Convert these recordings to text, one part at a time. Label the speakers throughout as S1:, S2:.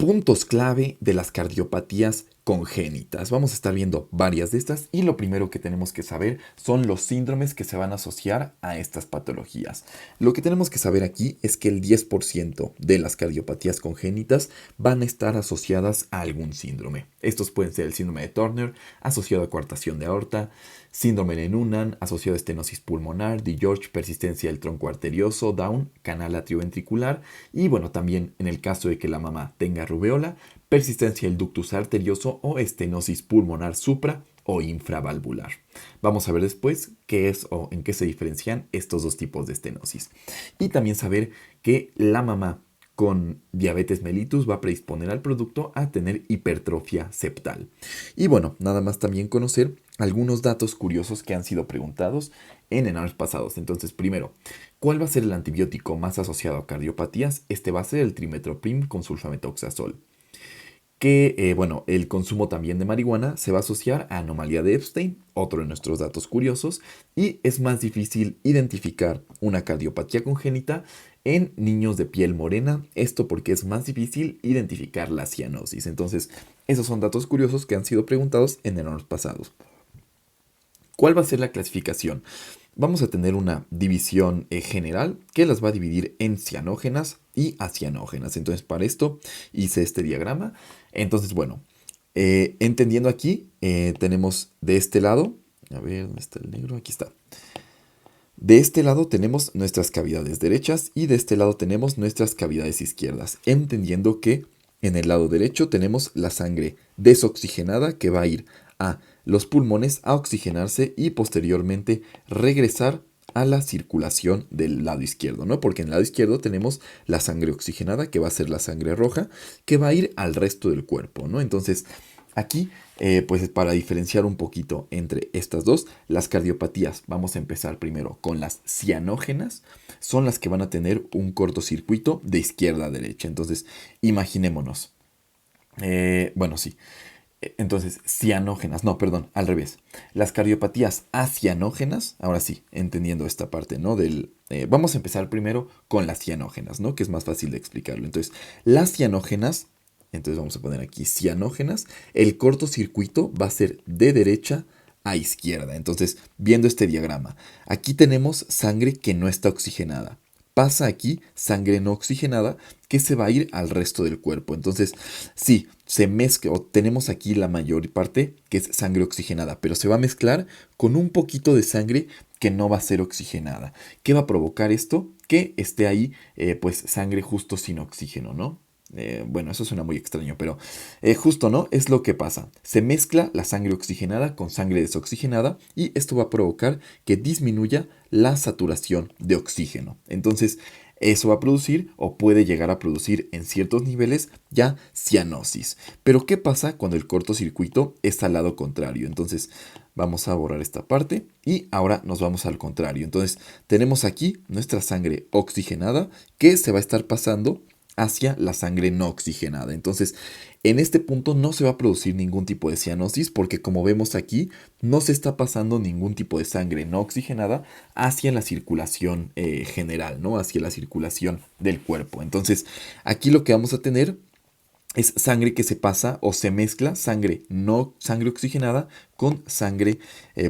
S1: Puntos clave de las cardiopatías congénitas. Vamos a estar viendo varias de estas y lo primero que tenemos que saber son los síndromes que se van a asociar a estas patologías. Lo que tenemos que saber aquí es que el 10% de las cardiopatías congénitas van a estar asociadas a algún síndrome. Estos pueden ser el síndrome de Turner, asociado a coartación de aorta, síndrome de Noonan, asociado a estenosis pulmonar, de George, persistencia del tronco arterioso, Down, canal atrioventricular y bueno, también en el caso de que la mamá tenga rubeola, persistencia del ductus arterioso o estenosis pulmonar supra o infravalvular. Vamos a ver después qué es o en qué se diferencian estos dos tipos de estenosis. Y también saber que la mamá con diabetes mellitus va a predisponer al producto a tener hipertrofia septal. Y bueno, nada más también conocer algunos datos curiosos que han sido preguntados en años pasados. Entonces, primero, ¿cuál va a ser el antibiótico más asociado a cardiopatías? Este va a ser el trimethoprim con sulfametoxazol. Que, bueno, el consumo también de marihuana se va a asociar a anomalía de Epstein, otro de nuestros datos curiosos, y es más difícil identificar una cardiopatía congénita en niños de piel morena, esto porque es más difícil identificar la cianosis. Entonces, esos son datos curiosos que han sido preguntados en años pasados. ¿Cuál va a ser la clasificación? Vamos a tener una división general que las va a dividir en cianógenas y acianógenas. Entonces, para esto hice este diagrama. Entonces, bueno, entendiendo aquí, tenemos de este lado, a ver, ¿dónde está el negro? Aquí está. De este lado tenemos nuestras cavidades derechas y de este lado tenemos nuestras cavidades izquierdas, entendiendo que en el lado derecho tenemos la sangre desoxigenada que va a ir a los pulmones a oxigenarse y posteriormente regresar a la circulación del lado izquierdo, ¿no? Porque en el lado izquierdo tenemos la sangre oxigenada, que va a ser la sangre roja, que va a ir al resto del cuerpo, ¿no? Entonces, aquí, pues para diferenciar un poquito entre estas dos, las cardiopatías, vamos a empezar primero con las cianógenas, son las que van a tener un cortocircuito de izquierda a derecha. Entonces, imaginémonos, bueno, sí. Entonces, cianógenas, no, perdón, al revés. Las cardiopatías acianógenas, ahora sí, entendiendo esta parte, ¿no? Vamos a empezar primero con las cianógenas, ¿no? Que es más fácil de explicarlo. Entonces, las cianógenas, entonces vamos a poner aquí cianógenas, el cortocircuito va a ser de derecha a izquierda. Entonces, viendo este diagrama, aquí tenemos sangre que no está oxigenada. Pasa aquí sangre no oxigenada que se va a ir al resto del cuerpo. Entonces, sí, se mezcla, o tenemos aquí la mayor parte que es sangre oxigenada, pero se va a mezclar con un poquito de sangre que no va a ser oxigenada. ¿Qué va a provocar esto? Que esté ahí, pues, sangre justo sin oxígeno, ¿no? Bueno, eso suena muy extraño, pero justo, ¿no? Es lo que pasa. Se mezcla la sangre oxigenada con sangre desoxigenada y esto va a provocar que disminuya la saturación de oxígeno. Entonces, eso va a producir o puede llegar a producir en ciertos niveles ya cianosis. Pero ¿qué pasa cuando el cortocircuito es al lado contrario? Entonces, vamos a borrar esta parte y ahora nos vamos al contrario. Entonces, tenemos aquí nuestra sangre oxigenada que se va a estar pasando hacia la sangre no oxigenada. Entonces, en este punto no se va a producir ningún tipo de cianosis porque como vemos aquí, no se está pasando ningún tipo de sangre no oxigenada hacia la circulación general, ¿no? Hacia la circulación del cuerpo. Entonces, aquí lo que vamos a tener es sangre que se pasa o se mezcla sangre oxigenada con sangre,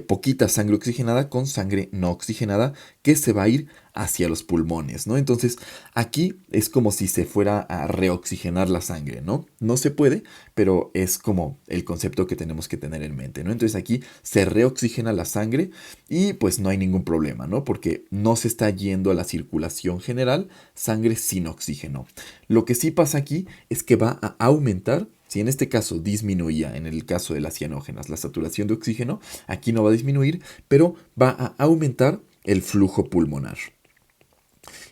S1: poquita sangre oxigenada con sangre no oxigenada que se va a ir hacia los pulmones, ¿no? Entonces aquí es como si se fuera a reoxigenar la sangre, ¿no? No se puede, pero es como el concepto que tenemos que tener en mente, ¿no? Entonces aquí se reoxigena la sangre y pues no hay ningún problema, ¿no? Porque no se está yendo a la circulación general sangre sin oxígeno. Lo que sí pasa aquí es que va a aumentar. Si en este caso disminuía, en el caso de las cianógenas, la saturación de oxígeno, aquí no va a disminuir, pero va a aumentar el flujo pulmonar.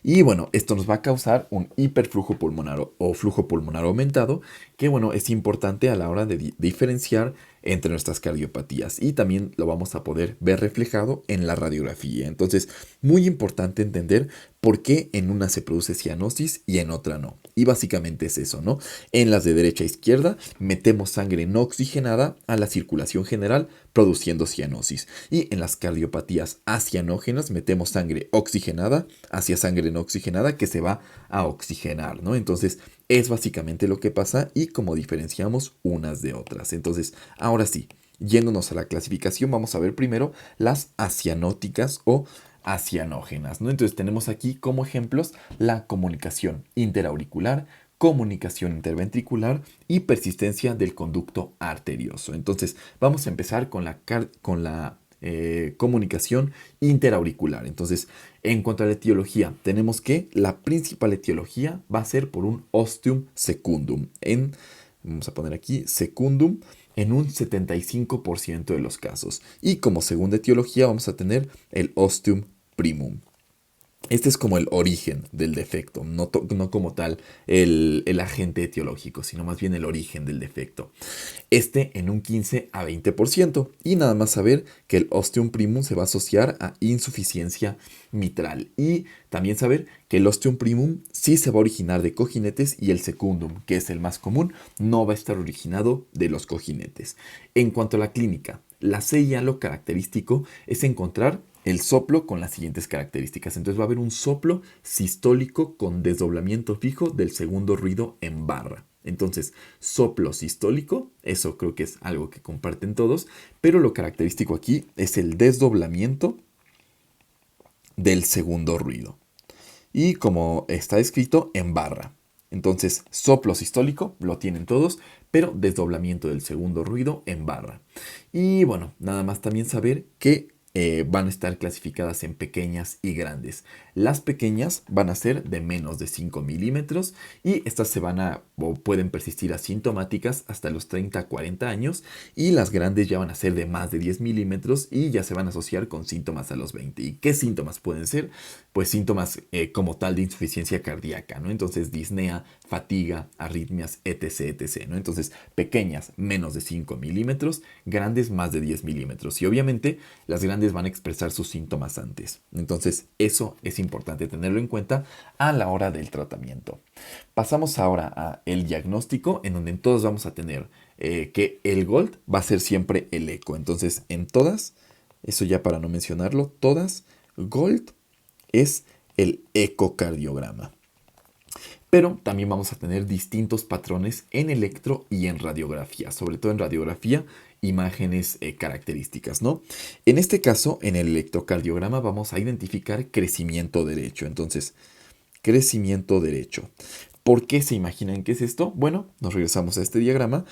S1: Y bueno, esto nos va a causar un hiperflujo pulmonar o flujo pulmonar aumentado, que bueno, es importante a la hora de diferenciar entre nuestras cardiopatías y también lo vamos a poder ver reflejado en la radiografía. Entonces, muy importante entender por qué en una se produce cianosis y en otra no. Y básicamente es eso, ¿no? En las de derecha a izquierda metemos sangre no oxigenada a la circulación general produciendo cianosis. Y en las cardiopatías acianógenas metemos sangre oxigenada hacia sangre no oxigenada que se va a oxigenar, ¿no? Entonces, es básicamente lo que pasa y cómo diferenciamos unas de otras. Entonces, ahora sí, yéndonos a la clasificación, vamos a ver primero las acianóticas o acianógenas, ¿no? Entonces tenemos aquí como ejemplos la comunicación interauricular, comunicación interventricular y persistencia del conducto arterioso. Entonces, vamos a empezar con la comunicación interauricular. Entonces, en cuanto a la etiología, tenemos que la principal etiología va a ser por un ostium secundum. Vamos a poner aquí secundum en un 75% de los casos. Y como segunda etiología vamos a tener el ostium primum. Este es como el origen del defecto, no como tal el agente etiológico, sino más bien el origen del defecto. Este en un 15 a 20%. Y nada más saber que el ostium primum se va a asociar a insuficiencia mitral. Y también saber que el ostium primum sí se va a originar de cojinetes y el secundum, que es el más común, no va a estar originado de los cojinetes. En cuanto a la clínica, la CIA lo característico es encontrar el soplo con las siguientes características. Entonces va a haber un soplo sistólico con desdoblamiento fijo del segundo ruido en barra. Entonces, soplo sistólico, eso creo que es algo que comparten todos, pero lo característico aquí es el desdoblamiento del segundo ruido. Y como está escrito, en barra. Entonces, soplo sistólico lo tienen todos, pero desdoblamiento del segundo ruido en barra. Y bueno, nada más también saber que van a estar clasificadas en pequeñas y grandes. Las pequeñas van a ser de menos de 5 milímetros y estas o pueden persistir asintomáticas hasta los 30 a 40 años, y las grandes ya van a ser de más de 10 milímetros y ya se van a asociar con síntomas a los 20. ¿Y qué síntomas pueden ser? Pues síntomas como tal de insuficiencia cardíaca, ¿no? Entonces disnea, fatiga, arritmias, etc, ¿no? Entonces pequeñas menos de 5 milímetros, grandes más de 10 milímetros. Y obviamente las grandes van a expresar sus síntomas antes. Entonces eso es importante tenerlo en cuenta a la hora del tratamiento. Pasamos ahora a el diagnóstico, en donde en todos vamos a tener que el GOLD va a ser siempre el eco. Entonces en todas, eso ya para no mencionarlo, todas, GOLD es el ecocardiograma. Pero también vamos a tener distintos patrones en electro y en radiografía, sobre todo en radiografía, imágenes características, ¿no? En este caso, en el electrocardiograma vamos a identificar crecimiento derecho. Entonces, crecimiento derecho. ¿Por qué se imaginan qué es esto? Bueno, nos regresamos a este diagrama.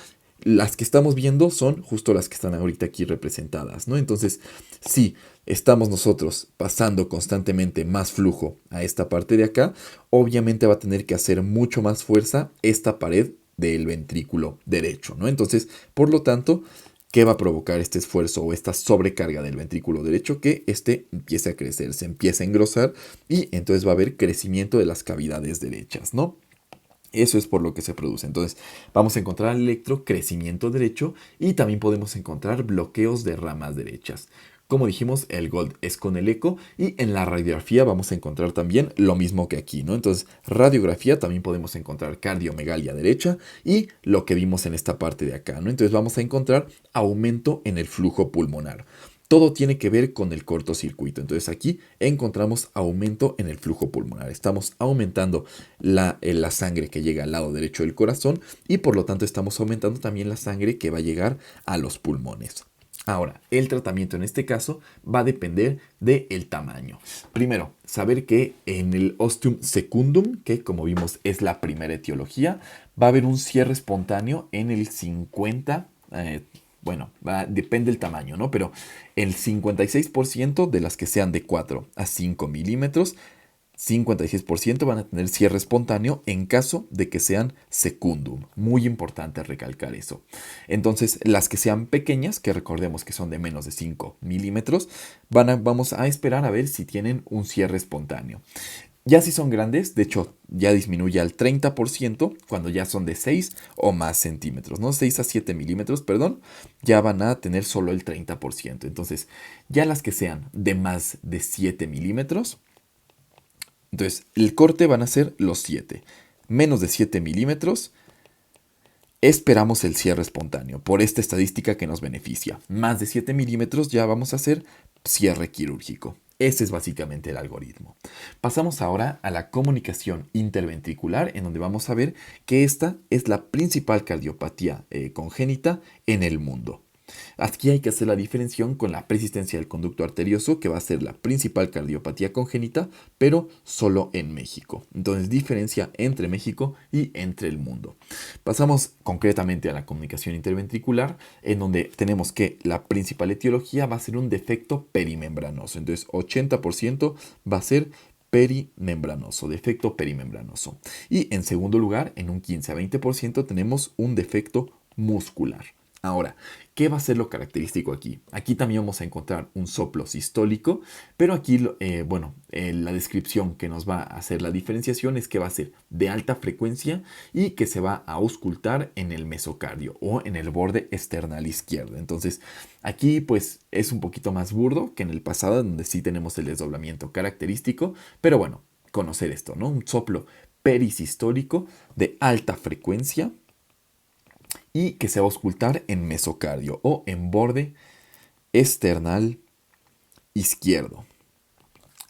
S1: Las que estamos viendo son justo las que están ahorita aquí representadas, ¿no? Entonces, si estamos nosotros pasando constantemente más flujo a esta parte de acá, obviamente va a tener que hacer mucho más fuerza esta pared del ventrículo derecho, ¿no? Entonces, por lo tanto, ¿qué va a provocar este esfuerzo o esta sobrecarga del ventrículo derecho? Que este empiece a crecer, se empiece a engrosar y entonces va a haber crecimiento de las cavidades derechas, ¿no? Eso es por lo que se produce. Entonces, vamos a encontrar al electrocrecimiento derecho y también podemos encontrar bloqueos de ramas derechas. Como dijimos, el GOLD es con el eco, y en la radiografía vamos a encontrar también lo mismo que aquí, ¿no? Entonces, radiografía también podemos encontrar cardiomegalia derecha y lo que vimos en esta parte de acá, ¿no? Entonces, vamos a encontrar aumento en el flujo pulmonar. Todo tiene que ver con el cortocircuito. Entonces aquí encontramos aumento en el flujo pulmonar. Estamos aumentando la sangre que llega al lado derecho del corazón, y por lo tanto estamos aumentando también la sangre que va a llegar a los pulmones. Ahora, el tratamiento en este caso va a depender del tamaño. Primero, saber que en el ostium secundum, que como vimos es la primera etiología, va a haber un cierre espontáneo en el 50%. Bueno, depende del tamaño, ¿no? Pero el 56% de las que sean de 4 a 5 milímetros, 56% van a tener cierre espontáneo en caso de que sean secundum. Muy importante recalcar eso. Entonces, las que sean pequeñas, que recordemos que son de menos de 5 milímetros, vamos a esperar a ver si tienen un cierre espontáneo. Ya si son grandes, de hecho, ya disminuye al 30% cuando ya son de 6 o más centímetros, ¿no? 6 a 7 milímetros, perdón, ya van a tener solo el 30%. Entonces, ya las que sean de más de 7 milímetros, entonces el corte van a ser los 7. Menos de 7 milímetros, esperamos el cierre espontáneo por esta estadística que nos beneficia. Más de 7 milímetros ya vamos a hacer cierre quirúrgico. Ese es básicamente el algoritmo. Pasamos ahora a la comunicación interventricular, en donde vamos a ver que esta es la principal cardiopatía congénita en el mundo. Aquí hay que hacer la diferenciación con la persistencia del conducto arterioso, que va a ser la principal cardiopatía congénita, pero solo en México. Entonces, diferencia entre México y entre el mundo. Pasamos concretamente a la comunicación interventricular, en donde tenemos que la principal etiología va a ser un defecto perimembranoso. Entonces, 80% va a ser perimembranoso, defecto perimembranoso. Y en segundo lugar, en un 15 a 20% tenemos un defecto muscular. Ahora, ¿qué va a ser lo característico aquí? Aquí también vamos a encontrar un soplo sistólico, pero aquí, la descripción que nos va a hacer la diferenciación es que va a ser de alta frecuencia y que se va a auscultar en el mesocardio o en el borde external izquierdo. Entonces, aquí pues es un poquito más burdo que en el pasado, donde sí tenemos el desdoblamiento característico, pero bueno, conocer esto, ¿no? Un soplo perisistólico de alta frecuencia y que se va a auscultar en mesocardio o en borde external izquierdo.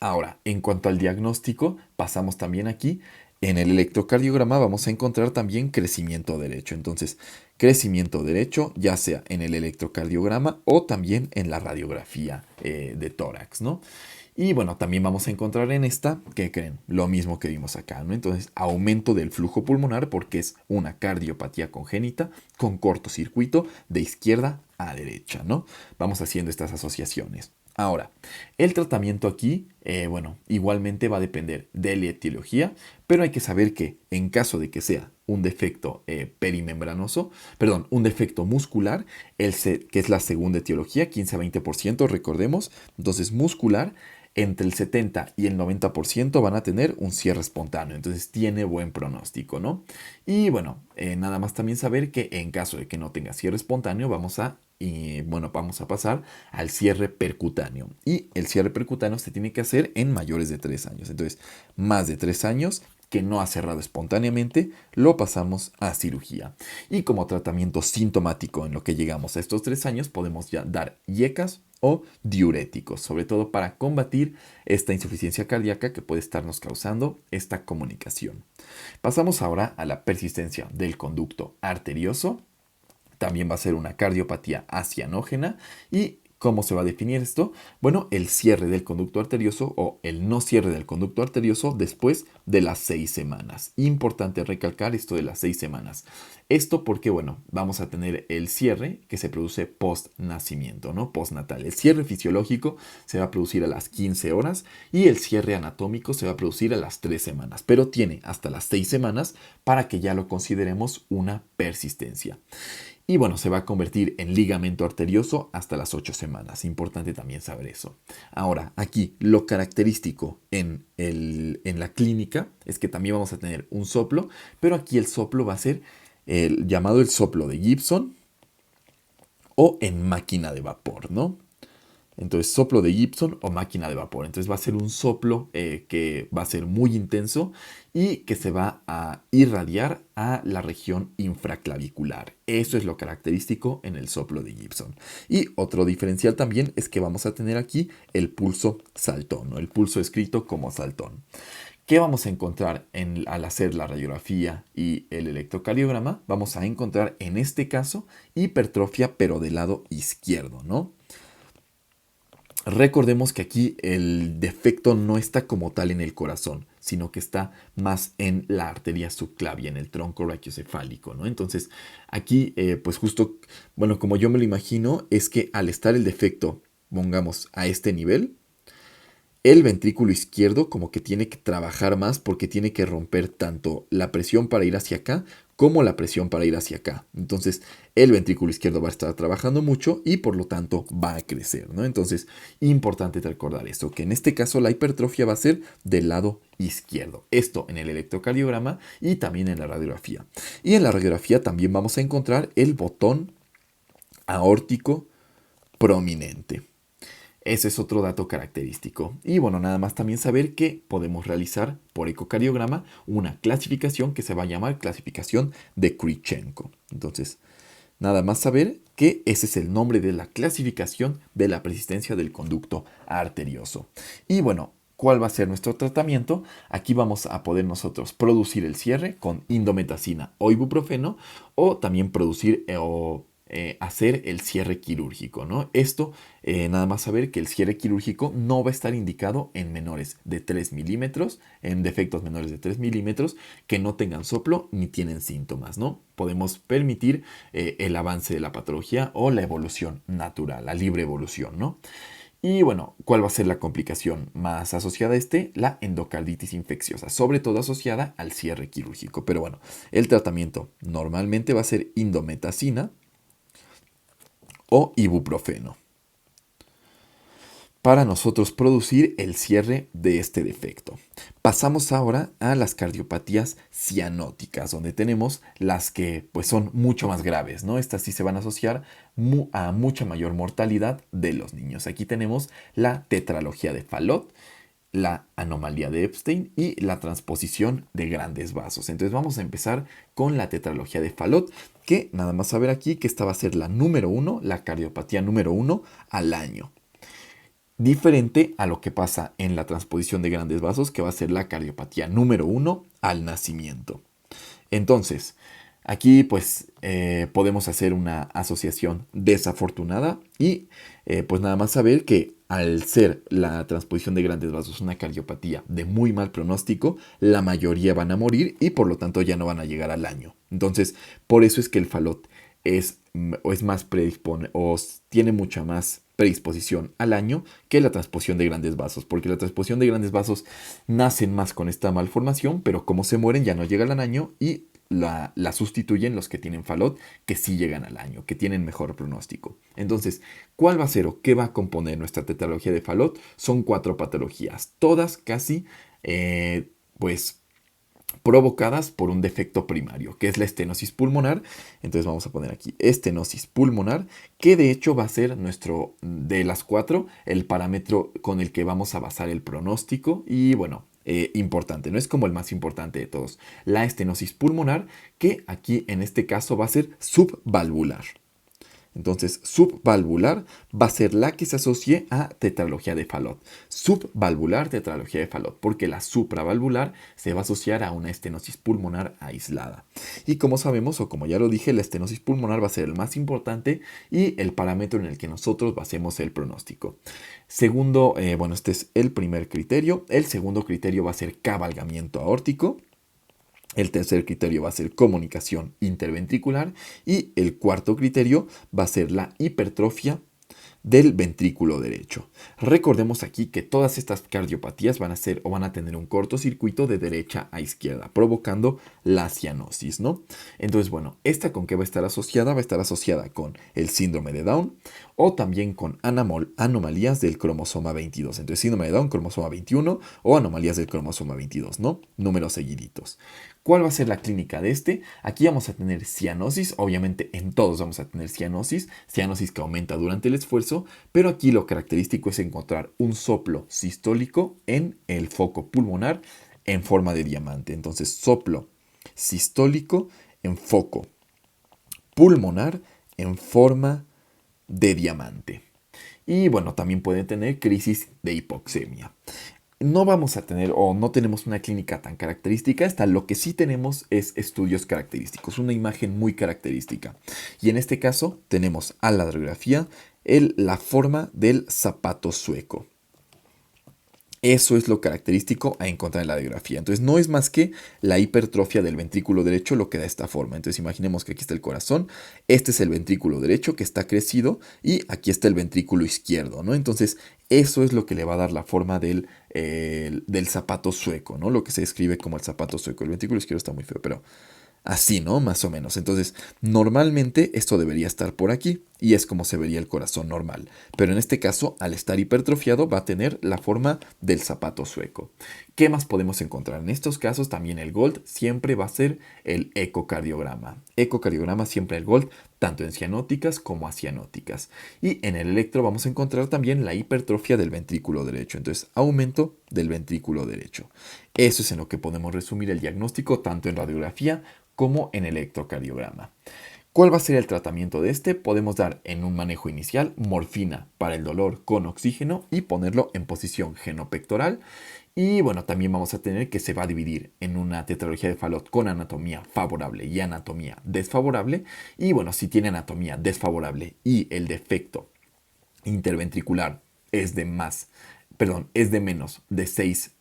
S1: Ahora, en cuanto al diagnóstico, pasamos también aquí. En el electrocardiograma vamos a encontrar también crecimiento derecho. Entonces, crecimiento derecho, ya sea en el electrocardiograma o también en la radiografía de tórax, ¿no? Y bueno, también vamos a encontrar en esta, ¿qué creen? Lo mismo que vimos acá, ¿no? Entonces, aumento del flujo pulmonar porque es una cardiopatía congénita con cortocircuito de izquierda a derecha, ¿no? Vamos haciendo estas asociaciones. Ahora, el tratamiento aquí, igualmente va a depender de la etiología, pero hay que saber que en caso de que sea un defecto perimembranoso, perdón, un defecto muscular, que es la segunda etiología, 15 a 20%, recordemos, entonces muscular, entre el 70 y el 90% van a tener un cierre espontáneo, entonces tiene buen pronóstico, ¿no? Y bueno, nada más también saber que en caso de que no tenga cierre espontáneo, vamos a pasar al cierre percutáneo. Y el cierre percutáneo se tiene que hacer en mayores de 3 años. Entonces, más de 3 años que no ha cerrado espontáneamente, lo pasamos a cirugía. Y como tratamiento sintomático en lo que llegamos a estos 3 años, podemos ya dar IECAS o diuréticos, sobre todo para combatir esta insuficiencia cardíaca que puede estarnos causando esta comunicación. Pasamos ahora a la persistencia del conducto arterioso. También va a ser una cardiopatía acianógena. ¿Y cómo se va a definir esto? Bueno, el cierre del conducto arterioso o el no cierre del conducto arterioso después de las 6 semanas. Importante recalcar esto de las 6 semanas. Esto porque, vamos a tener el cierre que se produce post nacimiento, ¿no? Postnatal. El cierre fisiológico se va a producir a las 15 horas y el cierre anatómico se va a producir a las 3 semanas, pero tiene hasta las 6 semanas para que ya lo consideremos una persistencia. Y bueno, se va a convertir en ligamento arterioso hasta las 8 semanas. Importante también saber eso. Ahora, aquí lo característico en la clínica es que también vamos a tener un soplo, pero aquí el soplo va a ser el llamado el soplo de Gibson o en máquina de vapor, ¿no? Entonces, soplo de Gibson o máquina de vapor. Entonces va a ser un soplo que va a ser muy intenso y que se va a irradiar a la región infraclavicular. Eso es lo característico en el soplo de Gibson. Y otro diferencial también es que vamos a tener aquí el pulso saltón, ¿no? El pulso escrito como saltón. ¿Qué vamos a encontrar al hacer la radiografía y el electrocardiograma? Vamos a encontrar en este caso hipertrofia pero del lado izquierdo, ¿no? Recordemos que aquí el defecto no está como tal en el corazón, sino que está más en la arteria subclavia, en el tronco raquiocefálico, ¿no? Entonces, aquí, pues justo, como yo me lo imagino, es que al estar el defecto, pongamos, a este nivel, el ventrículo izquierdo como que tiene que trabajar más porque tiene que romper tanto la presión para ir hacia acá como la presión para ir hacia acá. Entonces el ventrículo izquierdo va a estar trabajando mucho y por lo tanto va a crecer, ¿no? Entonces, importante recordar esto, que en este caso la hipertrofia va a ser del lado izquierdo. Esto en el electrocardiograma y también en la radiografía. Y en la radiografía también vamos a encontrar el botón aórtico prominente. Ese es otro dato característico. Y bueno, nada más también saber que podemos realizar por ecocardiograma una clasificación que se va a llamar clasificación de Krichenko. Entonces, Nada más saber que ese es el nombre de la clasificación de la persistencia del conducto arterioso. Y bueno, ¿cuál va a ser nuestro tratamiento? Aquí vamos a poder nosotros producir el cierre con indometacina o ibuprofeno, o también producir hacer el cierre quirúrgico, ¿no? Esto, nada más saber que el cierre quirúrgico no va a estar indicado en menores de 3 milímetros, en defectos menores de 3 milímetros, que no tengan soplo ni tienen síntomas, ¿no? Podemos permitir el avance de la patología o la evolución natural, la libre evolución, ¿no? Y bueno, ¿cuál va a ser la complicación más asociada a este? La endocarditis infecciosa, sobre todo asociada al cierre quirúrgico. Pero bueno, el tratamiento normalmente va a ser indometacina o ibuprofeno para nosotros producir el cierre de este defecto. Pasamos ahora a las cardiopatías cianóticas, donde tenemos las que pues son mucho más graves, ¿no? Estas sí se van a asociar a mucha mayor mortalidad de los niños. Aquí tenemos la tetralogía de Fallot, la anomalía de Epstein y la transposición de grandes vasos. Entonces vamos a empezar con la tetralogía de Fallot, que nada más saber aquí que esta va a ser la número 1, la cardiopatía número 1 al año. Diferente a lo que pasa en la transposición de grandes vasos, que va a ser la cardiopatía número 1 al nacimiento. Entonces, aquí pues podemos hacer una asociación desafortunada y pues nada más saber que al ser la transposición de grandes vasos una cardiopatía de muy mal pronóstico, la mayoría van a morir y por lo tanto ya no van a llegar al año. Entonces, por eso es que el Fallot es más predispone o tiene mucha más predisposición al año que la transposición de grandes vasos, porque la transposición de grandes vasos nacen más con esta malformación, pero como se mueren ya no llegan al año y la sustituyen los que tienen Fallot, que sí llegan al año, que tienen mejor pronóstico. Entonces, ¿cuál va a ser o qué va a componer nuestra tetralogía de Fallot? Son 4 patologías, todas casi, pues provocadas por un defecto primario, que es la estenosis pulmonar. Entonces vamos a poner aquí estenosis pulmonar, que de hecho va a ser nuestro, de las 4, el parámetro con el que vamos a basar el pronóstico. Y bueno, importante, no es como el más importante de todos, la estenosis pulmonar, que aquí en este caso va a ser subvalvular. Entonces, subvalvular va a ser la que se asocie a tetralogía de Fallot. Subvalvular, tetralogía de Fallot, porque la supravalvular se va a asociar a una estenosis pulmonar aislada. Y como sabemos, o como ya lo dije, la estenosis pulmonar va a ser el más importante y el parámetro en el que nosotros basemos el pronóstico. Segundo, bueno, este es el primer criterio. El segundo criterio va a ser cabalgamiento aórtico. El tercer criterio va a ser comunicación interventricular y el cuarto criterio va a ser la hipertrofia del ventrículo derecho. Recordemos aquí que todas estas cardiopatías van a ser o van a tener un cortocircuito de derecha a izquierda, provocando la cianosis, ¿no? Entonces, bueno, ¿esta con qué va a estar asociada? Va a estar asociada con el síndrome de Down o también con anomalías del cromosoma 22. Entonces, síndrome de Down, cromosoma 21 o anomalías del cromosoma 22, ¿no? Números seguiditos. ¿Cuál va a ser la clínica de este? Aquí vamos a tener cianosis, obviamente en todos vamos a tener cianosis que aumenta durante el esfuerzo, pero aquí lo característico es encontrar un soplo sistólico en el foco pulmonar en forma de diamante. Entonces, soplo sistólico en foco pulmonar en forma de diamante. Y bueno, también puede tener crisis de hipoxemia. No vamos a tener o no tenemos una clínica tan característica. Lo que sí tenemos es estudios característicos, una imagen muy característica. Y en este caso tenemos a la radiografía la forma del zapato sueco. Eso es lo característico a encontrar en la radiografía. Entonces no es más que la hipertrofia del ventrículo derecho lo que da esta forma. Entonces imaginemos que aquí está el corazón, este es el ventrículo derecho que está crecido y aquí está el ventrículo izquierdo, ¿no? Entonces eso es lo que le va a dar la forma del zapato sueco, ¿no? Lo que se describe como el zapato sueco. El ventrículo izquierdo está muy feo, pero así, ¿no? Más o menos. Entonces, normalmente esto debería estar por aquí y es como se vería el corazón normal. Pero en este caso, al estar hipertrofiado, va a tener la forma del zapato sueco. ¿Qué más podemos encontrar? En estos casos, también el GOLD siempre va a ser el ecocardiograma. Ecocardiograma siempre el GOLD, tanto en cianóticas como acianóticas. Y en el electro vamos a encontrar también la hipertrofia del ventrículo derecho. Entonces, aumento del ventrículo derecho. Eso es en lo que podemos resumir el diagnóstico tanto en radiografía como en electrocardiograma. ¿Cuál va a ser el tratamiento de este? Podemos dar en un manejo inicial morfina para el dolor con oxígeno y ponerlo en posición genopectoral. Y bueno, también vamos a tener que se va a dividir en una tetralogía de Fallot con anatomía favorable y anatomía desfavorable. Y bueno, si tiene anatomía desfavorable y el defecto interventricular es de es de menos de 6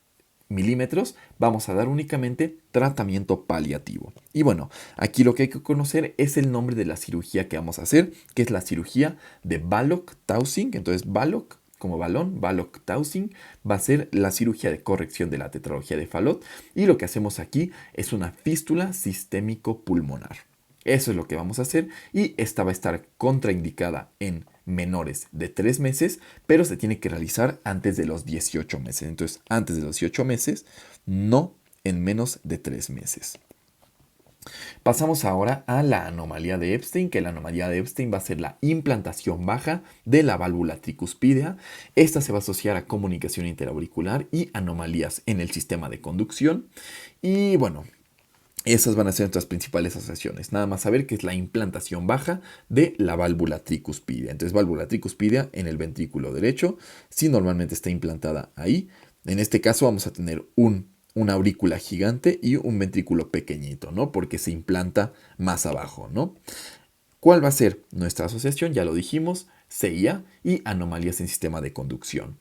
S1: milímetros, vamos a dar únicamente tratamiento paliativo. Y bueno, aquí lo que hay que conocer es el nombre de la cirugía que vamos a hacer, que es la cirugía de Ballock-Taussig. Entonces, Ballock como balón, Ballock-Taussig va a ser la cirugía de corrección de la tetralogía de Fallot. Y lo que hacemos aquí es una fístula sistémico pulmonar. Eso es lo que vamos a hacer y esta va a estar contraindicada en menores de 3 meses, pero se tiene que realizar antes de los 18 meses. Entonces, antes de los 18 meses, no en menos de 3 meses. Pasamos ahora a la anomalía de Epstein, que la anomalía de Epstein va a ser la implantación baja de la válvula tricuspidea. Esta se va a asociar a comunicación interauricular y anomalías en el sistema de conducción. Y bueno, esas van a ser nuestras principales asociaciones. Nada más saber que es la implantación baja de la válvula tricuspidea. Entonces, válvula tricuspidea en el ventrículo derecho, si normalmente está implantada ahí. En este caso vamos a tener una aurícula gigante y un ventrículo pequeñito, ¿no? Porque se implanta más abajo, ¿no? ¿Cuál va a ser nuestra asociación? Ya lo dijimos, CIA y anomalías en sistema de conducción.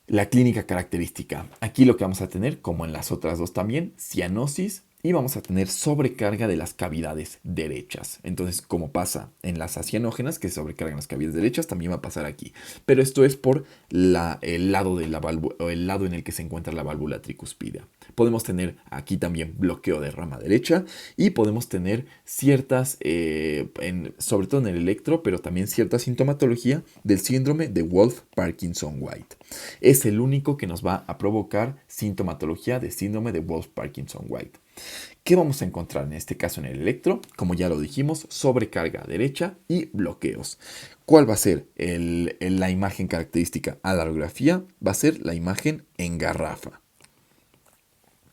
S1: La clínica característica. Aquí lo que vamos a tener, como en las otras dos también, cianosis y vamos a tener sobrecarga de las cavidades derechas. Entonces, como pasa en las acianógenas, que se sobrecargan las cavidades derechas, también va a pasar aquí. Pero esto es por el lado de la válvula, o el lado en el que se encuentra la válvula tricuspidea. Podemos tener aquí también bloqueo de rama derecha y podemos tener ciertas, sobre todo en el electro, pero también cierta sintomatología del síndrome de Wolff-Parkinson-White. Es el único que nos va a provocar sintomatología de síndrome de Wolff-Parkinson-White. ¿Qué vamos a encontrar en este caso en el electro? Como ya lo dijimos, sobrecarga derecha y bloqueos. ¿Cuál va a ser la imagen característica a la radiografía? Va a ser la imagen en garrafa.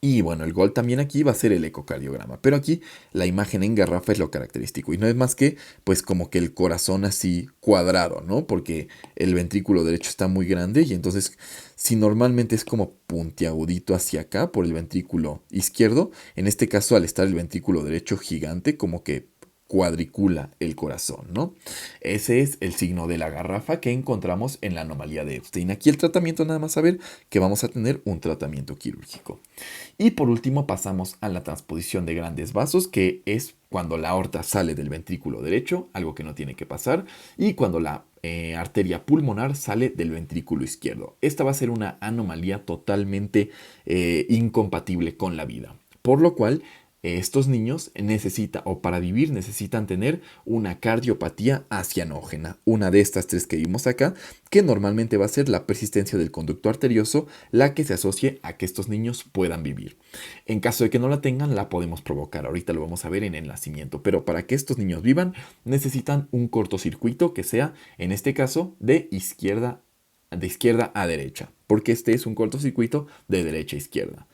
S1: Y bueno, el gol también aquí va a ser el ecocardiograma, pero aquí la imagen en garrafa es lo característico y no es más que pues como que el corazón así cuadrado, ¿no? Porque el ventrículo derecho está muy grande y entonces si normalmente es como puntiagudito hacia acá por el ventrículo izquierdo, en este caso al estar el ventrículo derecho gigante como que cuadricula el corazón, ¿no? Ese es el signo de la garrafa que encontramos en la anomalía de Epstein. Aquí el tratamiento, nada más saber que vamos a tener un tratamiento quirúrgico. Y por último pasamos a la transposición de grandes vasos, que es cuando la aorta sale del ventrículo derecho, algo que no tiene que pasar, y cuando la arteria pulmonar sale del ventrículo izquierdo. Esta va a ser una anomalía totalmente incompatible con la vida, por lo cual estos niños para vivir necesitan tener una cardiopatía acianógena, una de estas tres que vimos acá, que normalmente va a ser la persistencia del conducto arterioso la que se asocie a que estos niños puedan vivir. En caso de que no la tengan, la podemos provocar. Ahorita lo vamos a ver en el nacimiento, pero para que estos niños vivan necesitan un cortocircuito que sea, en este caso, de izquierda a derecha, porque este es un cortocircuito de derecha a izquierda.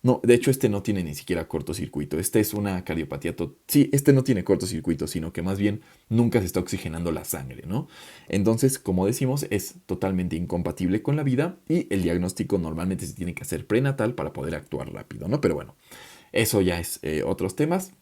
S1: No, de hecho este no tiene ni siquiera cortocircuito. Este es una cardiopatía. Sí, este no tiene cortocircuito, sino que más bien nunca se está oxigenando la sangre, ¿no? Entonces, como decimos, es totalmente incompatible con la vida y el diagnóstico normalmente se tiene que hacer prenatal para poder actuar rápido, ¿no? Pero bueno, eso ya es otros temas.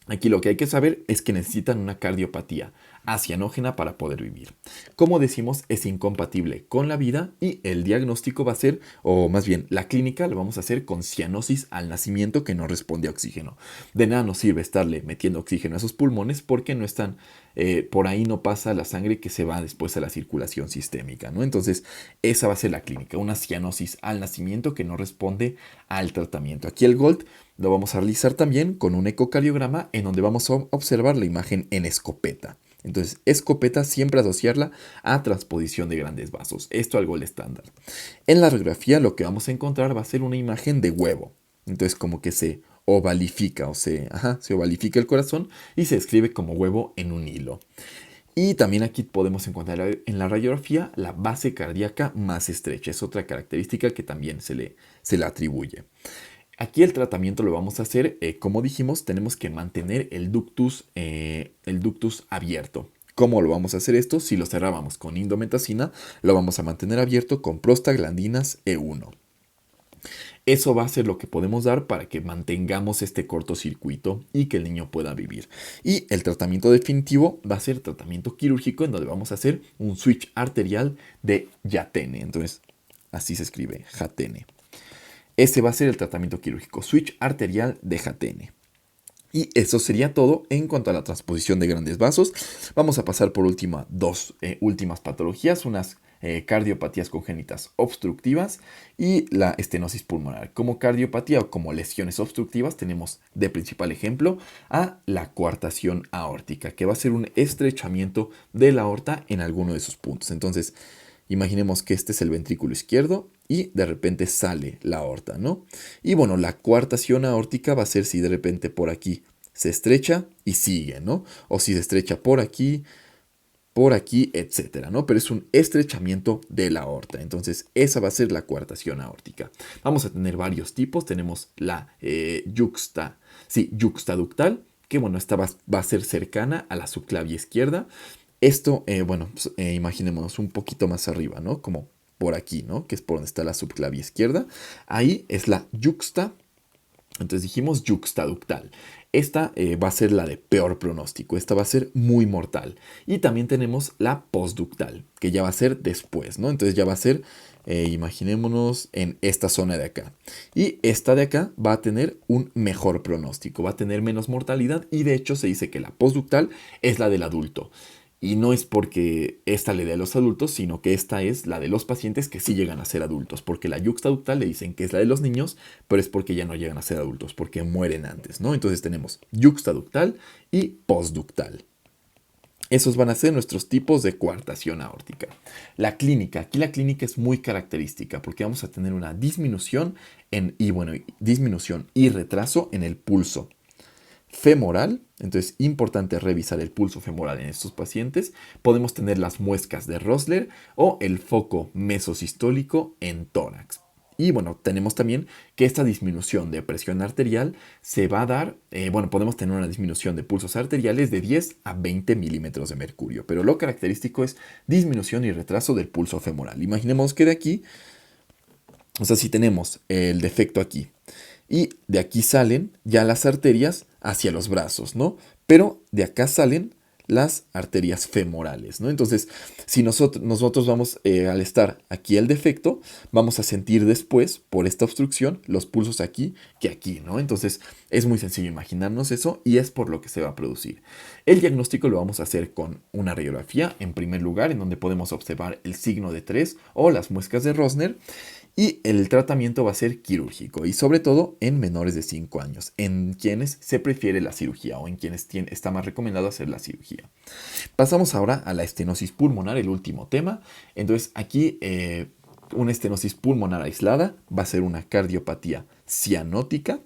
S1: Aquí lo que hay que saber es que necesitan una cardiopatía acianógena para poder vivir. Como decimos, es incompatible con la vida y el diagnóstico va a ser, o más bien la clínica lo vamos a hacer con cianosis al nacimiento que no responde a oxígeno. De nada nos sirve estarle metiendo oxígeno a sus pulmones porque no están, por ahí no pasa la sangre que se va después a la circulación sistémica, ¿no? Entonces, esa va a ser la clínica, una cianosis al nacimiento que no responde al tratamiento. Aquí el GOLD lo vamos a realizar también con un ecocardiograma en donde vamos a observar la imagen en escopeta. Entonces, escopeta siempre asociarla a transposición de grandes vasos. Esto al gol estándar. En la radiografía lo que vamos a encontrar va a ser una imagen de huevo. Entonces, como que se ovalifica se ovalifica el corazón y se escribe como huevo en un hilo. Y también aquí podemos encontrar en la radiografía la base cardíaca más estrecha. Es otra característica que también se le atribuye. Aquí el tratamiento lo vamos a hacer, como dijimos, tenemos que mantener el ductus abierto. ¿Cómo lo vamos a hacer esto? Si lo cerrábamos con indometacina, lo vamos a mantener abierto con prostaglandinas E1. Eso va a ser lo que podemos dar para que mantengamos este cortocircuito y que el niño pueda vivir. Y el tratamiento definitivo va a ser tratamiento quirúrgico en donde vamos a hacer un switch arterial de Yatene. Entonces, así se escribe, Yatene. Ese va a ser el tratamiento quirúrgico, switch arterial de Yatene. Y eso sería todo en cuanto a la transposición de grandes vasos. Vamos a pasar por dos últimas patologías, unas cardiopatías congénitas obstructivas y la estenosis pulmonar. Como cardiopatía o como lesiones obstructivas tenemos de principal ejemplo a la coartación aórtica, que va a ser un estrechamiento de la aorta en alguno de sus puntos. Entonces, imaginemos que este es el ventrículo izquierdo y de repente sale la aorta, ¿no? Y bueno, la coartación aórtica va a ser si de repente por aquí se estrecha y sigue, ¿no? O si se estrecha por aquí, etcétera, ¿no? Pero es un estrechamiento de la aorta. Entonces, esa va a ser la coartación aórtica. Vamos a tener varios tipos. Tenemos la yuxtaductal, que bueno, esta va a ser cercana a la subclavia izquierda. Esto, imaginémonos un poquito más arriba, ¿no? Como por aquí, ¿no? Que es por donde está la subclavia izquierda. Ahí es la yuxta. Entonces dijimos yuxtaductal. Esta va a ser la de peor pronóstico. Esta va a ser muy mortal. Y también tenemos la postductal, que ya va a ser después, ¿no? Entonces ya va a ser, imaginémonos, en esta zona de acá. Y esta de acá va a tener un mejor pronóstico, va a tener menos mortalidad. Y de hecho se dice que la postductal es la del adulto. Y no es porque esta le dé a los adultos, sino que esta es la de los pacientes que sí llegan a ser adultos. Porque la yuxtaductal le dicen que es la de los niños, pero es porque ya no llegan a ser adultos, porque mueren antes, ¿no? Entonces tenemos yuxtaductal y postductal. Esos van a ser nuestros tipos de coartación aórtica. La clínica, aquí la clínica es muy característica porque vamos a tener una disminución disminución y retraso en el pulso femoral. Entonces, importante revisar el pulso femoral en estos pacientes. Podemos tener las muescas de Rosler o el foco mesosistólico en tórax. Y bueno, tenemos también que esta disminución de presión arterial se va a dar, podemos tener una disminución de pulsos arteriales de 10 a 20 milímetros de mercurio. Pero lo característico es disminución y retraso del pulso femoral. Imaginemos que de aquí, o sea, si tenemos el defecto aquí, y de aquí salen ya las arterias hacia los brazos, ¿no? Pero de acá salen las arterias femorales, ¿no? Entonces, si nosotros vamos, al estar aquí el defecto, vamos a sentir después, por esta obstrucción, los pulsos aquí que aquí, ¿no? Entonces, es muy sencillo imaginarnos eso y es por lo que se va a producir. El diagnóstico lo vamos a hacer con una radiografía, en primer lugar, en donde podemos observar el signo de 3 o las muescas de Rosner. Y el tratamiento va a ser quirúrgico y sobre todo en menores de 5 años, en quienes se prefiere la cirugía o en quienes está más recomendado hacer la cirugía. Pasamos ahora a la estenosis pulmonar, el último tema. Entonces aquí una estenosis pulmonar aislada va a ser una cardiopatía cianótica.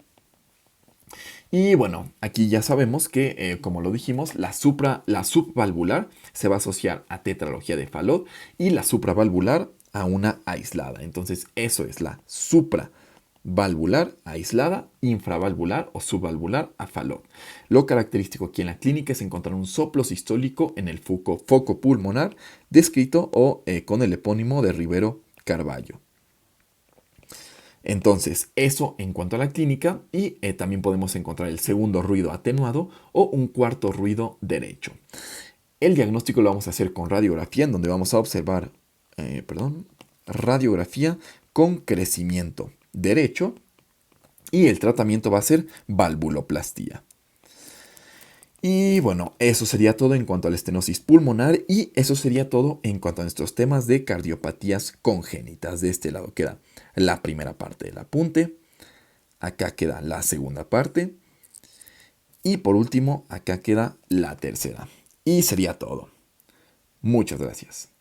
S1: Y bueno, aquí ya sabemos que, como lo dijimos, la subvalvular se va a asociar a tetralogía de Fallot y la supravalvular a una aislada. Entonces, eso es la supravalvular aislada, infravalvular o subvalvular a Fallot. Lo característico aquí en la clínica es encontrar un soplo sistólico en el foco pulmonar, descrito con el epónimo de Rivero Carballo. Entonces, eso en cuanto a la clínica y también podemos encontrar el segundo ruido atenuado o un cuarto ruido derecho. El diagnóstico lo vamos a hacer con radiografía, en donde vamos a observar, radiografía con crecimiento derecho y el tratamiento va a ser valvuloplastía. Y bueno, eso sería todo en cuanto a la estenosis pulmonar y eso sería todo en cuanto a nuestros temas de cardiopatías congénitas. De este lado queda la primera parte del apunte, acá queda la segunda parte y por último acá queda la tercera. Y sería todo. Muchas gracias.